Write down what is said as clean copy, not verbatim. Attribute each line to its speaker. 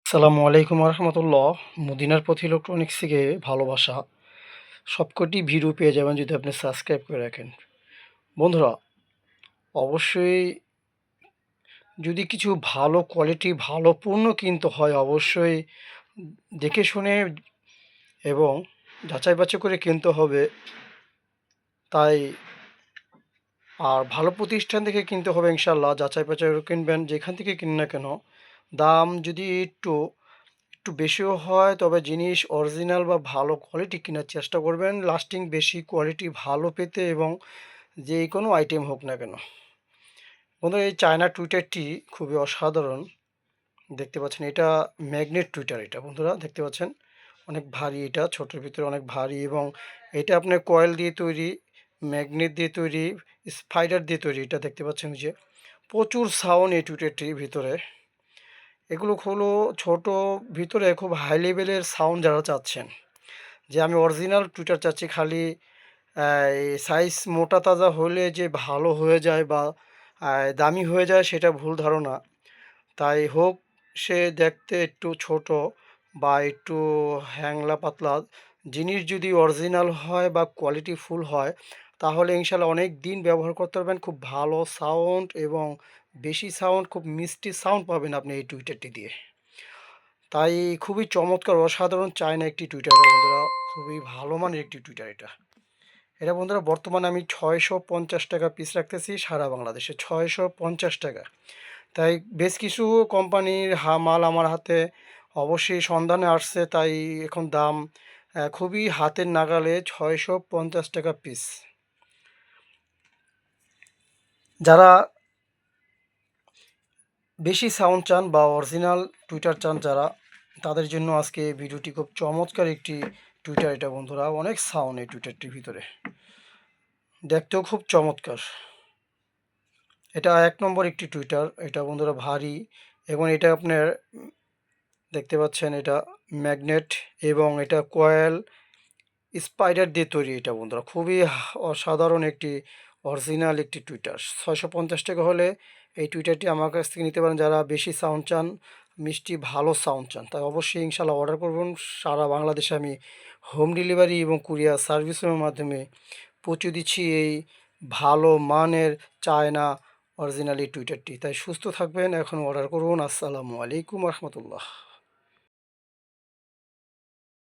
Speaker 1: আসসালামু আলাইকুম রহমতুল্লাহ। মদিনার পথ ইলেকট্রনিক্স থেকে ভালোবাসা। সবকটি ভিডিও পেয়ে যাবেন যদি আপনি সাবস্ক্রাইব করে রাখেন। বন্ধুরা, অবশ্যই যদি কিছু ভালো কোয়ালিটি ভালো পণ্য কিনতে হয় অবশ্যই দেখে শুনে এবং যাচাই বাছাই করে কিনতে হবে। তাই আর ভালো প্রতিষ্ঠান থেকে কিনতে হবে ইনশাল্লাহ। যাচাই বাছাই করে কিনবেন যেখান থেকে কিনুন না কেন। দাম যদি একটু একটু বেশিও হয় তবে জিনিস অরিজিনাল বা ভালো কোয়ালিটি কেনার চেষ্টা করবেন, লাস্টিং বেশি কোয়ালিটি ভালো পেতে এবং যে কোনো আইটেম হোক না কেন। বন্ধুরা, এই চায়না টুইটারটি খুবই অসাধারণ। দেখতে পাচ্ছেন এটা ম্যাগনেট টুইটার। এটা বন্ধুরা দেখতে পাচ্ছেন অনেক ভারী, এটা ছোটোর ভিতরে অনেক ভারী এবং এটা আপনার কয়েল দিয়ে তৈরি, ম্যাগনেট দিয়ে তৈরি, স্পাইডার দিয়ে তৈরি। এটা দেখতে পাচ্ছেন যে প্রচুর সাউন্ড এই টুইটারটির ভিতরে। এগুলো হলো ছোট, ভিতরে খুব হাই লেভেলের সাউন্ড যারা চাচ্ছেন যে আমি অরিজিনাল টুইটার চাচ্ছি, খালি সাইজ মোটা তাজা হলে যে ভালো হয়ে যায় বা দামি হয়ে যায় সেটা ভুল ধারণা। তাই হোক সে দেখতে একটু ছোট বা একটু হ্যাংলা পাতলা, জিনিস যদি অরিজিনাল হয় বা কোয়ালিটি ফুল হয় তাহলে ইনশাল্লাহ অনেক দিন ব্যবহার করতে পারবেন। খুব ভালো সাউন্ড এবং বেশি সাউন্ড, খুব মিষ্টি সাউন্ড পাবেন আপনি এই টুইটারটি দিয়ে। তাই খুবই চমৎকার অসাধারণ চায়না একটি টুইটার এটা বন্ধুরা, খুবই ভালো মানের একটি টুইটার এটা। এটা বন্ধুরা বর্তমানে আমি 650 টাকা পিস রাখতেছি সারা বাংলাদেশে, 650 টাকা। তাই বেশ কিছু কোম্পানির মাল আমার হাতে অবশ্যই সন্ধানে আসছে, তাই এখন দাম খুবই হাতের নাগালে, 650 টাকা পিস। যারা বেশি সাউন্ড চান বা অরিজিনাল টুইটার চান যারা, তাদের জন্য আজকে এই ভিডিওটি খুব চমৎকার একটি টুইটার এটা বন্ধুরা। অনেক সাউন্ড এই টুইটারটির ভিতরে, দেখতেও খুব চমৎকার। এটা 1 নম্বর একটি টুইটার এটা বন্ধুরা, ভারী এবং এটা আপনার দেখতে পাচ্ছেন এটা ম্যাগনেট এবং এটা কয়েল স্পাইডার দিয়ে তৈরি। এটা বন্ধুরা খুবই অসাধারণ একটি অরিজিনাল একটি টুইটার। 650 টাকা হলে এই টুইটারটি আমার কাছ থেকে নিতে পারেন যারা বেশি সাউন্ড চান, মিষ্টি ভালো সাউন্ড চান। তাই অবশ্যই ইনশাল্লাহ অর্ডার করবেন। সারা বাংলাদেশে আমি হোম ডেলিভারি এবং কুরিয়ার সার্ভিসের মাধ্যমে পৌঁছে দিচ্ছি এই ভালো মানের চায়না অরিজিনাল এই টুইটারটি। তাই সুস্থ থাকবেন, এখন অর্ডার করুন। আসসালামু আলাইকুম রহমতুল্লাহ।